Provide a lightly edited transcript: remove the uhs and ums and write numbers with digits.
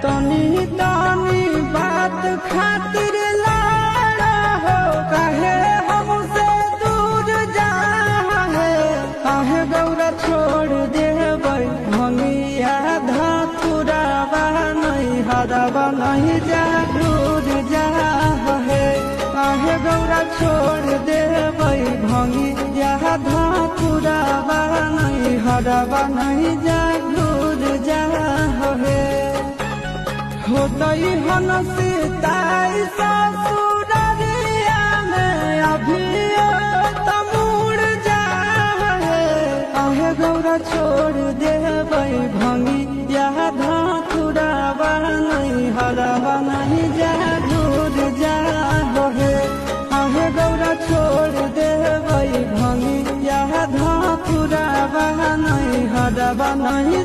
तनी तनी बात खातिर लाड़ा हो काहे हमसे दूर जा है। काहे गौरा छोड़ देबै भंगिया धतुरावा नहीं हरवा नहीं जा दूर जा है। काहे गौरा छोड़ देबै भंगिया धतुरावा नहीं हरवा नहीं जा दूर जा है। होतई हनसिताई ससुररिया में अभी तमुड़ जा है। काहे गौरा छोड़ देबै भंगिया धतुरावा नहीं हरवा नहीं जा दूर जा है। काहे गौरा छोड़ देबै भंगिया धतुरावा नहीं हरवा नहीं